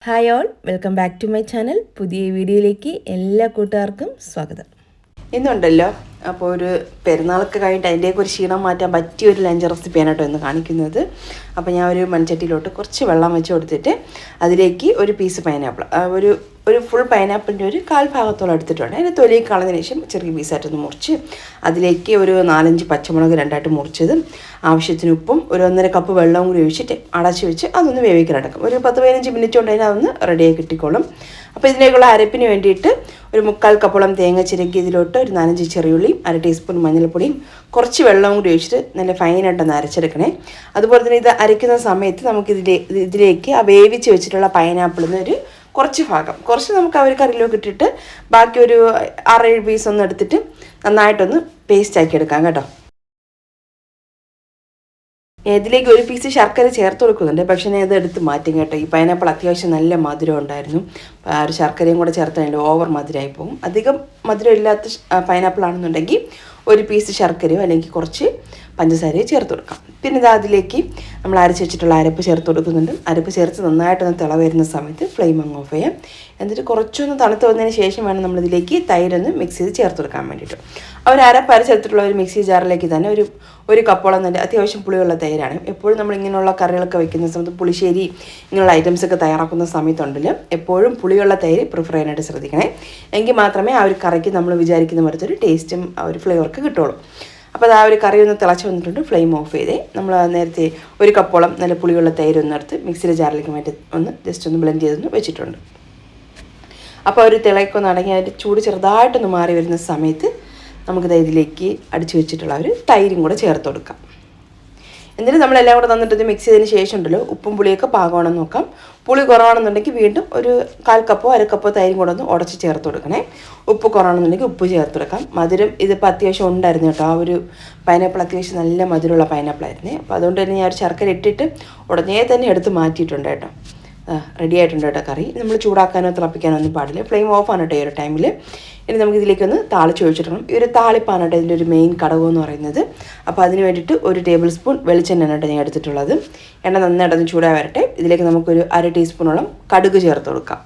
Hi all, welcome back to my channel. പുതിയ വീഡിയോയിലേക്ക് എല്ലാ കൂട്ടുകാർക്കും സ്വാഗതം. ഇന്നുണ്ടല്ലോ അപ്പോൾ ഒരു പെരുന്നാളൊക്കെ കഴിഞ്ഞിട്ട് അതിൻ്റെയൊക്കെ ഒരു ക്ഷീണം മാറ്റാൻ പറ്റിയ ഒരു ലഞ്ച് റെസിപ്പിയാണ് കേട്ടോ ഇന്ന് കാണിക്കുന്നത്. അപ്പോൾ ഞാൻ ഒരു മൺചട്ടിയിലോട്ട് കുറച്ച് വെള്ളം വെച്ച് കൊടുത്തിട്ട് അതിലേക്ക് ഒരു പീസ് പൈനാപ്പിൾ, ഒരു ഫുൾ പൈനാപ്പിളിൻ്റെ ഒരു കാൽ ഭാഗത്തോളം എടുത്തിട്ടുണ്ട്. അതിന് തൊലി കളഞ്ഞതിന് ശേഷം ചെറിയ പീസായിട്ടൊന്ന് മുറിച്ച് അതിലേക്ക് ഒരു 4-5 പച്ചമുളക് രണ്ടായിട്ട് മുറിച്ചതും ആവശ്യത്തിന് ഉപ്പും ഒരു 1.5 കപ്പ് വെള്ളവും കൂടി ഒഴിച്ചിട്ട് അടച്ച് വെച്ച് അതൊന്ന് വേവിക്കാനടക്കും. ഒരു 10-15 മിനിറ്റ് കൊണ്ട് അതൊന്ന് റെഡിയായി കിട്ടിക്കോളും. അപ്പോൾ ഇതിലേക്കുള്ള അരപ്പിന് വേണ്ടിയിട്ട് ഒരു 3/4 കപ്പോളം തേങ്ങ ചിരക്കി ഇതിലോട്ട് ഒരു 4-5 ചെറിയുള്ളിയും 1 ടീസ്പൂൺ മഞ്ഞൾപ്പൊടിയും കുറച്ച് വെള്ളവും കൂടി ഒഴിച്ചിട്ട് നല്ല ഫൈനായിട്ടൊന്ന് അരച്ചെടുക്കണേ. അതുപോലെ തന്നെ ഇത് അരയ്ക്കുന്ന സമയത്ത് നമുക്ക് ഇതിലേക്ക് ആ വേവിച്ച് വെച്ചിട്ടുള്ള പൈനാപ്പിളിൽ നിന്ന് കുറച്ച് നമുക്ക് ഒരു കറിയിലേക്ക് ഇട്ടിട്ട് ബാക്കി ഒരു 6-7 പീസ് ഒന്ന് എടുത്തിട്ട് നന്നായിട്ടൊന്ന് പേസ്റ്റ് ആക്കി എടുക്കാം കേട്ടോ. ഇതിലേക്ക് ഒരു പീസ് ശർക്കര ചേർത്ത് കൊടുക്കുന്നുണ്ട്, പക്ഷേ ഞാൻ ഇത് എടുത്ത് മാറ്റും കേട്ടോ. ഈ പൈനാപ്പിൾ അത്യാവശ്യം നല്ല മധുരം ഉണ്ടായിരുന്നു. ആ ഒരു ശർക്കരയും കൂടെ ചേർത്തതിൻ്റെ ഓവർ മധുരമായി പോകും. അധികം മധുരം ഇല്ലാത്ത പൈനാപ്പിൾ ആണെന്നുണ്ടെങ്കിൽ ഒരു പീസ് ശർക്കരയോ അല്ലെങ്കിൽ കുറച്ച് പഞ്ചസാരയോ ചേർത്ത് കൊടുക്കാം. പിന്നെ ഇത് അതിലേക്ക് നമ്മൾ അരച്ച് വെച്ചിട്ടുള്ള അരപ്പ് ചേർത്ത് കൊടുക്കുന്നുണ്ട്. അരപ്പ് ചേർത്ത് നന്നായിട്ടൊന്ന് തിള വരുന്ന സമയത്ത് ഫ്ലെയിം അങ്ങ് ഓഫ് ചെയ്യാം. എന്നിട്ട് കുറച്ചൊന്ന് തണുത്ത് വന്നതിന് ശേഷം വേണം നമ്മളിതിലേക്ക് തൈരൊന്ന് മിക്സ് ചെയ്ത് ചേർത്ത് കൊടുക്കാൻ വേണ്ടിയിട്ട്. ഒരു അരപ്പ് അരച്ചെടുത്തിട്ടുള്ള ഒരു മിക്സി ജാറിലേക്ക് തന്നെ ഒരു കപ്പോളം തന്നെ അത്യാവശ്യം പുളിയുള്ള തൈരാണ്. എപ്പോഴും നമ്മൾ ഇങ്ങനെയുള്ള കറികളൊക്കെ വയ്ക്കുന്ന സമയത്ത് പുളിശ്ശേരി ഇങ്ങനെയുള്ള ഐറ്റംസൊക്കെ തയ്യാറാക്കുന്ന സമയത്തുണ്ടല്ലോ എപ്പോഴും പുളിയുള്ള തൈര് പ്രിഫർ ചെയ്യാനായിട്ട് ശ്രദ്ധിക്കണേ. എങ്കിൽ മാത്രമേ ആ ഒരു കറിക്ക് നമ്മൾ വിചാരിക്കുന്ന പോലത്തെ ടേസ്റ്റും ആ ഒരു ഫ്ലേവർക്ക് കിട്ടുള്ളൂ. അപ്പോൾ ആ ഒരു കറി ഒന്ന് തിളച്ച് വന്നിട്ടുണ്ട്. ഫ്ലെയിം ഓഫ് ചെയ്തേ നമ്മൾ നേരത്തെ ഒരു കപ്പോളം നല്ല പുളിയുള്ള തൈര് ഒന്നെടുത്ത് മിക്സിയുടെ ജാറിലേക്ക് മാറ്റി ജസ്റ്റ് ഒന്ന് ബ്ലെൻഡ് ചെയ്തൊന്ന് വെച്ചിട്ടുണ്ട്. അപ്പോൾ ഒരു തിളക്കൊന്ന് അടങ്ങി അതിൻ്റെ ചൂട് ചെറുതായിട്ടൊന്ന് മാറി വരുന്ന സമയത്ത് നമുക്കിത് ഇതിലേക്ക് അടിച്ചു വെച്ചിട്ടുള്ള ഒരു തൈരും കൂടെ ചേർത്ത് കൊടുക്കാം. എന്നിട്ട് നമ്മളെല്ലാം കൂടെ തന്നിട്ട് മിക്സ് ചെയ്തതിന് ശേഷം ഉണ്ടല്ലോ ഉപ്പും പുളിയൊക്കെ പാകമാണെന്ന് നോക്കാം. പുളി കുറവാണെന്നുണ്ടെങ്കിൽ വീണ്ടും ഒരു 1/4 കപ്പോ 1/2 കപ്പോ തൈരും കൂടെ ഒന്ന് ഉടച്ച് ചേർത്ത് കൊടുക്കണേ. ഉപ്പ് കുറവാണെന്നുണ്ടെങ്കിൽ ഉപ്പ് ചേർത്ത് കൊടുക്കാം. മധുരം ഇതിപ്പോൾ അത്യാവശ്യം ഉണ്ടായിരുന്നു കേട്ടോ. ആ ഒരു പൈനാപ്പിൾ അത്യാവശ്യം നല്ല മധുരമുള്ള പൈനാപ്പിളായിരുന്നേ. അപ്പോൾ അതുകൊണ്ട് തന്നെ ഞാൻ ഒരു ശർക്കര ഇട്ടിട്ട് ഉടനെ തന്നെ എടുത്ത് മാറ്റിയിട്ടുണ്ട് കേട്ടോ. റെഡി ആയിട്ടുണ്ട് കേട്ടോ കറി. നമ്മൾ ചൂടാക്കാനോ തിളപ്പിക്കാനോ ഒന്നും പാടില്ല. ഫ്ലെയിം ഓഫാണ് കേട്ടോ ഈ ഒരു ടൈമിൽ. ഇനി നമുക്ക് ഇതിലേക്കൊന്ന് താളിച്ച് ഒഴിച്ചിടണം. ഈ ഒരു താളിപ്പാണ് കേട്ടോ ഇതിൻ്റെ ഒരു മെയിൻ ഘടകം എന്ന് പറയുന്നത്. അപ്പോൾ അതിന് വേണ്ടിയിട്ട് 1 ടേബിൾ സ്പൂൺ വെളിച്ചെണ്ണയാണ് കേട്ടോ ഞാൻ എടുത്തിട്ടുള്ളത്. എണ്ണ നന്നായിട്ടൊന്ന് ചൂടായി വരട്ടെ. ഇതിലേക്ക് നമുക്കൊരു 1/2 ടീസ്പൂണോളം കടുക് ചേർത്ത് കൊടുക്കാം.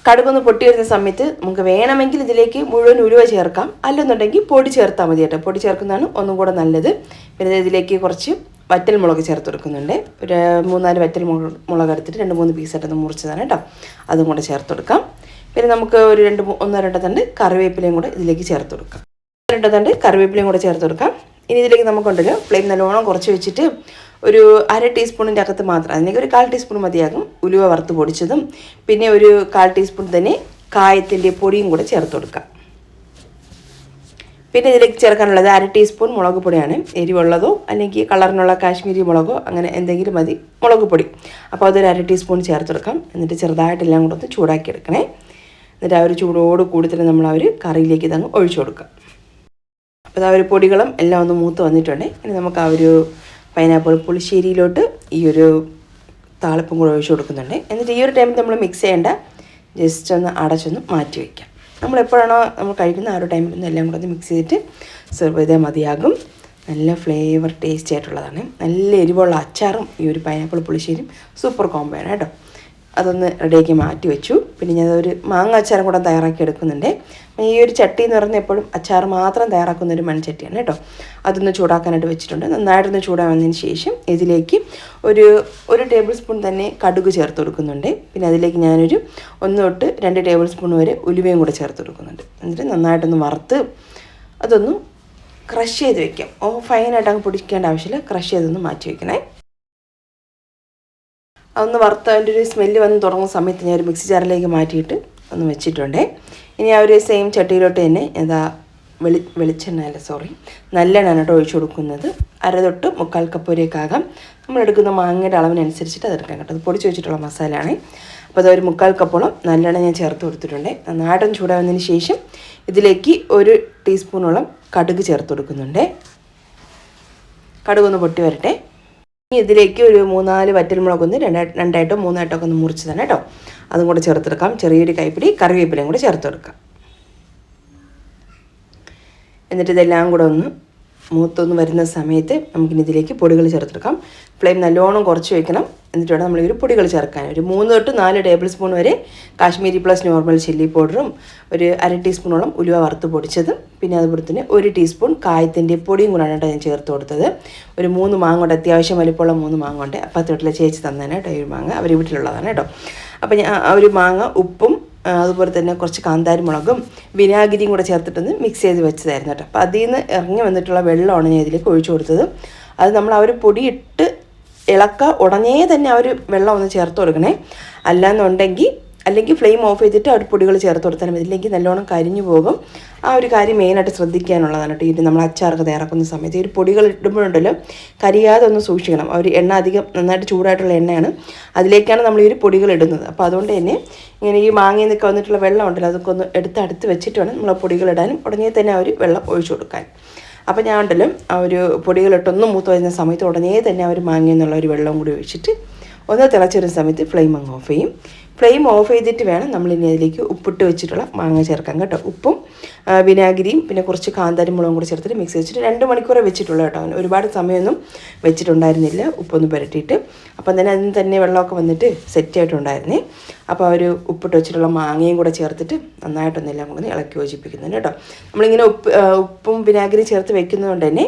കടുകൊന്ന് പൊട്ടി വരുന്ന സമയത്ത് നമുക്ക് വേണമെങ്കിൽ ഇതിലേക്ക് മുഴുവൻ ഉലുവ ചേർക്കാം, അല്ലെന്നുണ്ടെങ്കിൽ പൊടി ചേർത്താൽ മതി കേട്ടോ. പൊടി ചേർക്കുന്നതാണ് ഒന്നും കൂടെ നല്ലത്. പിന്നെ ഇതിലേക്ക് കുറച്ച് വറ്റൽമുളക് ചേർത്ത് കൊടുക്കുന്നുണ്ട്. ഒരു 3-4 വറ്റൽമുളക് എടുത്തിട്ട് 2-3 പീസായിട്ടൊന്ന് മുറിച്ചതാണ് കേട്ടോ. അതും കൂടെ ചേർത്ത് കൊടുക്കാം. പിന്നെ നമുക്ക് ഒരു 1-2 തണ്ട് കറിവേപ്പിലയും കൂടെ ഇതിലേക്ക് ചേർത്ത് കൊടുക്കാം. 2 തണ്ട് കറിവേപ്പിലയും കൂടെ ചേർത്ത് കൊടുക്കാം. ഇനി ഇതിലേക്ക് നമുക്കുണ്ടല്ലോ ഫ്ലെയിം നല്ലോണം കുറച്ച് വെച്ചിട്ട് ഒരു 1/2 ടീസ്പൂണിൻ്റെ അകത്ത് മാത്രം, അതിലേക്ക് ഒരു 1/4 ടീസ്പൂൺ മതിയാകും ഉലുവ വറുത്ത് പൊടിച്ചതും പിന്നെ ഒരു 1/4 ടീസ്പൂൺ തന്നെ കായത്തിൻ്റെ പൊടിയും കൂടെ ചേർത്ത് കൊടുക്കാം. പിന്നെ ഇതിലേക്ക് ചേർക്കാനുള്ളത് 1/2 ടീസ്പൂൺ മുളക് പൊടിയാണ്. എരിവുള്ളതോ അല്ലെങ്കിൽ കളറിനുള്ള കാശ്മീരി മുളകോ അങ്ങനെ എന്തെങ്കിലും മതി മുളക് പൊടി. അപ്പോൾ അതൊരു 1/2 ടീസ്പൂൺ ചേർത്ത് കൊടുക്കാം. എന്നിട്ട് ചെറുതായിട്ടെല്ലാം കൂടെ ഒന്ന് ചൂടാക്കി എടുക്കണേ. എന്നിട്ട് ആ ഒരു ചൂടോട് കൂടി തന്നെ നമ്മൾ ആ ഒരു കറിയിലേക്ക് ഇതങ്ങ് ഒഴിച്ചു കൊടുക്കാം. അപ്പോൾ ആ ഒരു പൊടികളും എല്ലാം ഒന്ന് മൂത്ത് വന്നിട്ടുണ്ട്. ഇനി നമുക്ക് ആ ഒരു പൈനാപ്പിൾ പുളിശ്ശേരിയിലോട്ട് ഈ ഒരു താളിപ്പും കൂടെ ഒഴിച്ചു കൊടുക്കുന്നുണ്ട്. എന്നിട്ട് ഈ ഒരു ടൈമിൽ നമ്മൾ മിക്സ് ചെയ്യേണ്ട, ജസ്റ്റ് ഒന്ന് അടച്ചൊന്ന് മാറ്റി വയ്ക്കാം. നമ്മളെപ്പോഴാണോ നമ്മൾ കഴിക്കുന്ന ആ ഒരു ടൈമിൽ ഒന്ന് എല്ലാം കൂടെ ഒന്ന് മിക്സ് ചെയ്തിട്ട് സെർവ് ചെയ്താൽ മതിയാകും. നല്ല ഫ്ലേവർ ടേസ്റ്റി ആയിട്ടുള്ളതാണ്. നല്ല എരിവുള്ള അച്ചാറും ഈ ഒരു പൈനാപ്പിൾ പുളിശ്ശേരിയും സൂപ്പർ കോംബോ ആണ് കേട്ടോ. അതൊന്ന് റെഡിയാക്കി മാറ്റി വെച്ചു. പിന്നെ ഞാനൊരു മാങ്ങ അച്ചാറും കൂടെ തയ്യാറാക്കി എടുക്കുന്നുണ്ട്. ഈ ഒരു ചട്ടി എന്ന് പറഞ്ഞാൽ എപ്പോഴും അച്ചാർ മാത്രം തയ്യാറാക്കുന്ന ഒരു മൺചട്ടിയാണ് കേട്ടോ. അതൊന്ന് ചൂടാക്കാനായിട്ട് വെച്ചിട്ടുണ്ട്. നന്നായിട്ടൊന്ന് ചൂടാവുന്നതിന് ശേഷം ഇതിലേക്ക് ഒരു ടേബിൾ സ്പൂൺ തന്നെ കടുക് ചേർത്ത് കൊടുക്കുന്നുണ്ട്. പിന്നെ അതിലേക്ക് ഞാനൊരു 1 തൊട്ട് 2 ടേബിൾ സ്പൂൺ വരെ ഉലുവയും കൂടെ ചേർത്ത് കൊടുക്കുന്നുണ്ട്. എന്നിട്ട് നന്നായിട്ടൊന്ന് വറുത്ത് അതൊന്ന് ക്രഷ് ചെയ്ത് വെക്കാം. ഫൈനായിട്ട് അങ്ങ് പൊടിക്കേണ്ട ആവശ്യമില്ല. ക്രഷ് ചെയ്തൊന്ന് മാറ്റി വയ്ക്കണേ. അതൊന്ന് വറുത്ത് അതിൻ്റെ ഒരു സ്മെല്ല് വന്ന് തുടങ്ങുന്ന സമയത്ത് ഞാൻ ഒരു മിക്സി ജാറിലേക്ക് മാറ്റിയിട്ട് ഒന്ന് വെച്ചിട്ടുണ്ട്. ഇനി ആ ഒരു സെയിം ചട്ടിയിലോട്ട് തന്നെ നല്ലെണ്ണ കേട്ടോ ഒഴിച്ചു കൊടുക്കുന്നത്. 1/2 തൊട്ട് 3/4 കപ്പ് വരെയൊക്കെ നമ്മളെടുക്കുന്ന മാങ്ങയുടെ അളവിനനുസരിച്ചിട്ട് അതെടുക്കാം കേട്ടോ. അത് പൊടിച്ച് വെച്ചിട്ടുള്ള മസാലയാണ്. അപ്പോൾ അതൊരു 3/4 കപ്പോളം നല്ലെണ്ണ ഞാൻ ചേർത്ത് കൊടുത്തിട്ടുണ്ട്. നന്നായിട്ടൊന്ന് ചൂടാവുന്നതിന് ശേഷം ഇതിലേക്ക് 1 ടീസ്പൂണോളം കടുക് ചേർത്ത് കൊടുക്കുന്നുണ്ട്. കടുകൊന്ന് പൊട്ടി വരട്ടെ. ഇനി ഇതിലേക്ക് ഒരു 3-4 വറ്റൽമുളകൊന്ന് 2-3 ആയിട്ടൊക്കെ ഒന്ന് മുറിച്ച് തന്നെ കേട്ടോ. അതും കൂടെ ചേർത്തെടുക്കാം. ചെറിയൊരു കൈപ്പിടി കറിവേപ്പിലയും കൂടെ ചേർത്ത് കൊടുക്കാം. എന്നിട്ട് ഇതെല്ലാം കൂടെ ഒന്ന് മൂത്തൊന്ന് വരുന്ന സമയത്ത് നമുക്കിനി ഇതിലേക്ക് പൊടികൾ ചേർത്തെടുക്കാം. ഫ്ലെയിം നല്ലോണം കുറച്ച് വയ്ക്കണം. എന്നിട്ട് വേണം നമ്മൾ ഈ ഒരു പൊടികൾ ചേർക്കാൻ. ഒരു 3 തൊട്ട് 4 ടേബിൾ സ്പൂൺ വരെ കാശ്മീരി പ്ലസ് നോർമൽ ചില്ലി പൗഡറും ഒരു 1/2 ടീസ്പൂണോളം ഉലുവ വറുത്ത് പൊടിച്ചതും പിന്നെ അതുപോലെ തന്നെ 1 ടീസ്പൂൺ കായത്തിൻ്റെ പൊടിയും കൂടാണ് ഞാൻ ചേർത്ത് കൊടുത്തത്. ഒരു 3 മാങ്ങ കൊണ്ട്, അത്യാവശ്യം വലിപ്പമുള്ള 3 മാങ്ങ കൊണ്ട്. അപ്പുറത്തെ വീട്ടിലെ ചേച്ചി തന്നേനെ കേട്ടോ ഈ ഒരു മാങ്ങ, അവർ വീട്ടിലുള്ളതാണ് കേട്ടോ. അപ്പോൾ ഞാൻ ആ ഒരു മാങ്ങ ഉപ്പും അതുപോലെ തന്നെ കുറച്ച് കാന്താരി മുളകും വിനാഗിരിയും കൂടെ ചേർത്തിട്ടൊന്ന് മിക്സ് ചെയ്ത് വെച്ചതായിരുന്നു കേട്ടോ. അപ്പോൾ അതിൽ നിന്ന് ഇറങ്ങി വന്നിട്ടുള്ള വെള്ളമാണ് ഞാൻ ഇതിലേക്ക് ഒഴിച്ചു കൊടുത്തത്. അത് നമ്മൾ ആ ഒരു പൊടിയിട്ട് ഉടനെ തന്നെ ആ ഒരു വെള്ളം ഒന്ന് ചേർത്ത് കൊടുക്കണേ. അല്ലെങ്കിൽ ഫ്ലെയിം ഓഫ് ചെയ്തിട്ട് ആ ഒരു പൊടികൾ ചേർത്ത് കൊടുത്താൽ മതി. ഇല്ലെങ്കിൽ നല്ലോണം കരിഞ്ഞു പോകും. ആ ഒരു കാര്യം മെയിനായിട്ട് ശ്രദ്ധിക്കാനുള്ളതാണ് കേട്ടോ. ഇത് നമ്മൾ അച്ചാറൊക്കെ തയ്യാറാക്കുന്ന സമയത്ത് ഈ ഒരു പൊടികൾ ഇടുമ്പോഴുണ്ടല്ലോ കരിയാതെ ഒന്ന് സൂക്ഷിക്കണം. ആ ഒരു എണ്ണ അധികം നന്നായിട്ട് ചൂടായിട്ടുള്ള എണ്ണയാണ്, അതിലേക്കാണ് നമ്മൾ ഈ ഒരു പൊടികൾ ഇടുന്നത്. അപ്പോൾ അതുകൊണ്ട് തന്നെ ഇങ്ങനെ ഈ മാങ്ങയിൽ നിന്നൊക്കെ വന്നിട്ടുള്ള വെള്ളം ഉണ്ടല്ലോ, അതൊക്കെ ഒന്ന് അടുത്ത് വെച്ചിട്ട് വേണം നമ്മൾ പൊടികൾ ഇടാനും ഉടനെ തന്നെ ആ ഒരു വെള്ളം ഒഴിച്ചു കൊടുക്കാൻ. അപ്പോൾ ഞാൻ ഉണ്ടല്ലോ ആ ഒരു പൊടികളിട്ടൊന്ന് മൂത്ത് വരുന്ന സമയത്ത് ഉടനെ തന്നെ ആ ഒരു മാങ്ങയിൽ നിന്നുള്ള ഒരു വെള്ളം കൂടി ഒഴിച്ചിട്ട് ഒന്ന് തിളച്ചൊരു സമയത്ത് ഫ്ലെയിം അങ്ങ് ഓഫ് ചെയ്യും. ഫ്ലെയിം ഓഫ് ചെയ്തിട്ട് വേണം നമ്മളിനി അതിലേക്ക് ഉപ്പിട്ട് വെച്ചിട്ടുള്ള മാങ്ങ ചേർക്കാൻ കേട്ടോ. ഉപ്പും വിനാഗിരിയും പിന്നെ കുറച്ച് കാന്താരി മുളകും കൂടി ചേർത്തിട്ട് മിക്സ് വെച്ചിട്ട് 2 മണിക്കൂറേ വെച്ചിട്ടുള്ളൂ കേട്ടോ. ഒരുപാട് സമയമൊന്നും വെച്ചിട്ടുണ്ടായിരുന്നില്ല ഉപ്പൊന്ന് പുരട്ടിയിട്ട്. അപ്പം തന്നെ അതിന് തന്നെ വെള്ളമൊക്കെ വന്നിട്ട് സെറ്റായിട്ടുണ്ടായിരുന്നേ. അപ്പോൾ ആ ഒരു ഉപ്പിട്ട് വെച്ചിട്ടുള്ള മാങ്ങയും കൂടെ ചേർത്തിട്ട് നന്നായിട്ടൊന്നെല്ലാം കൂടെ ഇളക്കി യോജിപ്പിക്കുന്നുണ്ട് കേട്ടോ. നമ്മളിങ്ങനെ ഉപ്പും വിനാഗിരിയും ചേർത്ത് വെക്കുന്നതുകൊണ്ട് തന്നെ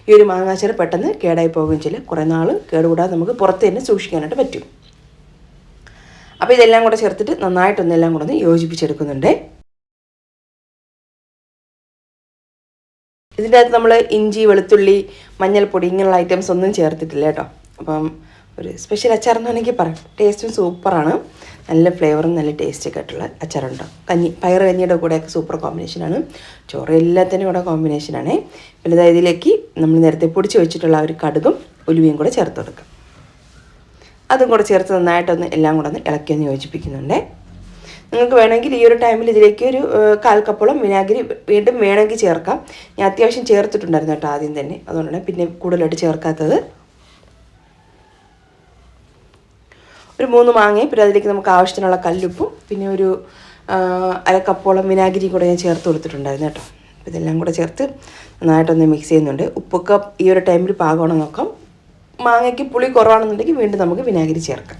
ഈ ഒരു മാങ്ങാച്ചാർ പെട്ടെന്ന് കേടായി പോവുകയും ചെയ്യില്ല. കുറേ നാൾ കേടുകൂടാതെ നമുക്ക് പുറത്ത് തന്നെ സൂക്ഷിക്കാനായിട്ട് പറ്റും. അപ്പോൾ ഇതെല്ലാം കൂടെ ചേർത്തിട്ട് നന്നായിട്ടൊന്നെല്ലാം കൂടെ ഒന്ന് യോജിപ്പിച്ചെടുക്കുന്നുണ്ട്. ഇതിൻ്റെ അകത്ത് നമ്മൾ ഇഞ്ചി, വെളുത്തുള്ളി, മഞ്ഞൾപ്പൊടി ഇങ്ങനെയുള്ള ഐറ്റംസ് ഒന്നും ചേർത്തിട്ടില്ല കേട്ടോ. അപ്പം ഒരു സ്പെഷ്യൽ അച്ചാറെന്ന് വേണമെങ്കിൽ പറയാം. ടേസ്റ്റും സൂപ്പറാണ്, നല്ല ഫ്ലേവറും നല്ല ടേസ്റ്റൊക്കെ ആയിട്ടുള്ള അച്ചാറുണ്ട്. പയർ കഞ്ഞിയുടെ കൂടെയൊക്കെ സൂപ്പർ കോമ്പിനേഷനാണ്. ചോറ് എല്ലാത്തിനും കൂടെ കോമ്പിനേഷനാണ്. പിന്നെ ഇതിലേക്ക് നമ്മൾ നേരത്തെ പൊടിച്ച് വെച്ചിട്ടുള്ള ഒരു കടുകും ഉലുവയും കൂടെ ചേർത്ത് കൊടുക്കാം. അതും കൂടെ ചേർത്ത് നന്നായിട്ടൊന്ന് എല്ലാം കൂടെ ഒന്ന് ഇളക്കിയൊന്ന് യോജിപ്പിക്കുന്നുണ്ട്. നിങ്ങൾക്ക് വേണമെങ്കിൽ ഈ ഒരു ടൈമിൽ ഇതിലേക്ക് ഒരു 1/4 കപ്പോളം വിനാഗിരി വീണ്ടും വേണമെങ്കിൽ ചേർക്കാം. ഞാൻ അത്യാവശ്യം ചേർത്തിട്ടുണ്ടായിരുന്നു കേട്ടോ ആദ്യം തന്നെ, അതുകൊണ്ടാണ് പിന്നെ കൂടുതലായിട്ട് ചേർക്കാത്തത്. ഒരു 3 മാങ്ങയും പിന്നെ അതിലേക്ക് നമുക്ക് ആവശ്യത്തിനുള്ള കല്ലുപ്പും പിന്നെ ഒരു 1/2 കപ്പോളം വിനാഗിരിയും കൂടെ ഞാൻ ചേർത്ത് കൊടുത്തിട്ടുണ്ടായിരുന്നു കേട്ടോ. അപ്പോൾ ഇതെല്ലാം കൂടെ ചേർത്ത് നന്നായിട്ടൊന്ന് മിക്സ് ചെയ്യുന്നുണ്ട്. ഉപ്പൊക്കെ ഈ ഒരു ടൈമിൽ പാകമാണെന്ന് നോക്കാം. മാങ്ങയ്ക്ക് പുളി കുറവാണെന്നുണ്ടെങ്കിൽ വീണ്ടും നമുക്ക് വിനാഗിരി ചേർക്കാം.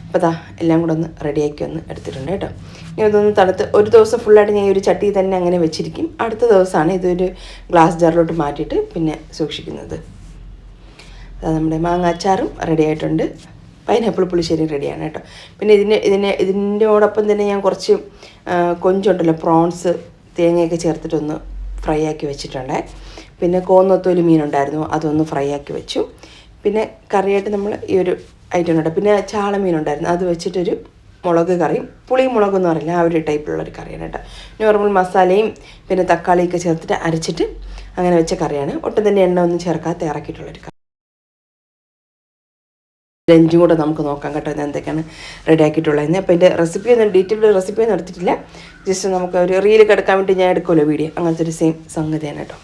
അപ്പോൾ എല്ലാം കൂടെ ഒന്ന് റെഡിയാക്കി ഒന്ന് എടുത്തിട്ടുണ്ട് കേട്ടോ. ഇനി ഇതൊന്ന് തണുത്ത് ഒരു ദിവസം ഫുള്ളായിട്ട് ഞാൻ ഒരു ചട്ടി തന്നെ അങ്ങനെ വെച്ചിരിക്കും. അടുത്ത ദിവസമാണ് ഇതൊരു ഗ്ലാസ് ജാറിലോട്ട് മാറ്റിയിട്ട് പിന്നെ സൂക്ഷിക്കുന്നത്. നമ്മുടെ മാങ്ങ അച്ചാറും റെഡി ആയിട്ടുണ്ട്. പൈനാപ്പിൾ പുളിശ്ശേരി റെഡിയാണ് കേട്ടോ. പിന്നെ ഇതിനോടൊപ്പം തന്നെ ഞാൻ കുറച്ച് കൊഞ്ചുണ്ടല്ലോ, പ്രോൺസ് തേങ്ങയൊക്കെ ചേർത്തിട്ടൊന്ന് ഫ്രൈ ആക്കി വെച്ചിട്ടുണ്ട്. പിന്നെ കോന്നൊത്തോലി മീനുണ്ടായിരുന്നു, അതൊന്ന് ഫ്രൈ ആക്കി വെച്ചു. പിന്നെ കറിയായിട്ട് നമ്മൾ ഈ ഒരു ഐറ്റം ഉണ്ട്. പിന്നെ ചാള മീനുണ്ടായിരുന്നു, അത് വെച്ചിട്ടൊരു മുളക് കറിയും പുളിയും മുളകൊന്നും അറിയില്ല ആ ഒരു ടൈപ്പിലുള്ളൊരു കറിയാണ് കേട്ടോ. നോർമൽ മസാലയും പിന്നെ തക്കാളിയൊക്കെ ചേർത്തിട്ട് അരച്ചിട്ട് അങ്ങനെ വെച്ച കറിയാണ്. ഒട്ടും തന്നെ എണ്ണ ഒന്നും ചേർക്കാതെ തയ്യാറാക്കിയിട്ടുള്ളൊരു കറി. ലഞ്ചും കൂടെ നമുക്ക് നോക്കാം കേട്ടോ, ഞാൻ എന്തൊക്കെയാണ് റെഡി ആക്കിയിട്ടുള്ളത്. അപ്പോൾ എൻ്റെ ഡീറ്റെയിൽഡ് റെസിപ്പിയൊന്നും എടുത്തിട്ടില്ല. ജസ്റ്റ് നമുക്ക് ഒരു റീലൊക്കെ എടുക്കാൻ വേണ്ടി ഞാൻ എടുക്കുമല്ലോ വീഡിയോ, അങ്ങനത്തെ ഒരു സെയിം സംഗതിയാണ് കേട്ടോ.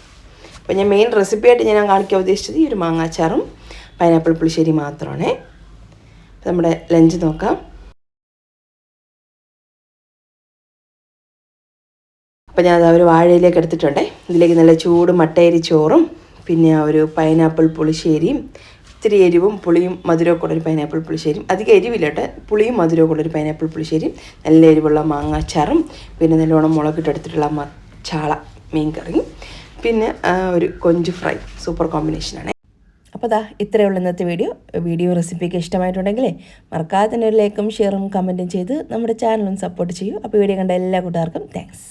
അപ്പോൾ ഞാൻ മെയിൻ റെസിപ്പിയായിട്ട് ഞാൻ കാണിക്കാൻ ഉദ്ദേശിച്ചത് ഈ ഒരു മാങ്ങാച്ചാറും പൈനാപ്പിൾ പുളിശ്ശേരി മാത്രമാണ്. നമ്മുടെ ലഞ്ച് നോക്കാം. അപ്പോൾ ഞാൻ ഒരു വാഴയിലേക്ക് എടുത്തിട്ടുണ്ട്. ഇതിലേക്ക് നല്ല ചൂട് മട്ടയരി ചോറും പിന്നെ ഒരു പൈനാപ്പിൾ പുളിശ്ശേരിയും ഇത്തിരി എരിവും പുളിയും മധുരമൊക്കെ ഉള്ളൊരു പൈനാപ്പിൾ പുളിശ്ശേരിയും, അധികം എരിവില്ലട്ടെ, പുളിയും മധുരമൊക്കെ ഉള്ളൊരു പൈനാപ്പിൾ പുളിശ്ശേരിയും, നല്ല എരിവുള്ള മാങ്ങാച്ചാറും പിന്നെ നല്ലോണം മുളകിട്ടെടുത്തിട്ടുള്ള ചാള മീൻ കറിയും പിന്നെ ഒരു കൊഞ്ച് ഫ്രൈ. സൂപ്പർ കോമ്പിനേഷനാണ്. അപ്പോൾ ഇത്രയേ ഉള്ളൂ ഇന്നത്തെ വീഡിയോ റെസിപ്പിക്ക് ഇഷ്ടമായിട്ടുണ്ടെങ്കിൽ മറക്കാതെ തന്നെ ഒരു ലൈക്കും ഷെയറും കമൻറ്റും ചെയ്ത് നമ്മുടെ ചാനലും സപ്പോർട്ട് ചെയ്യൂ. അപ്പോൾ വീഡിയോ കണ്ട എല്ലാ കൂട്ടുകാർക്കും താങ്ക്സ്.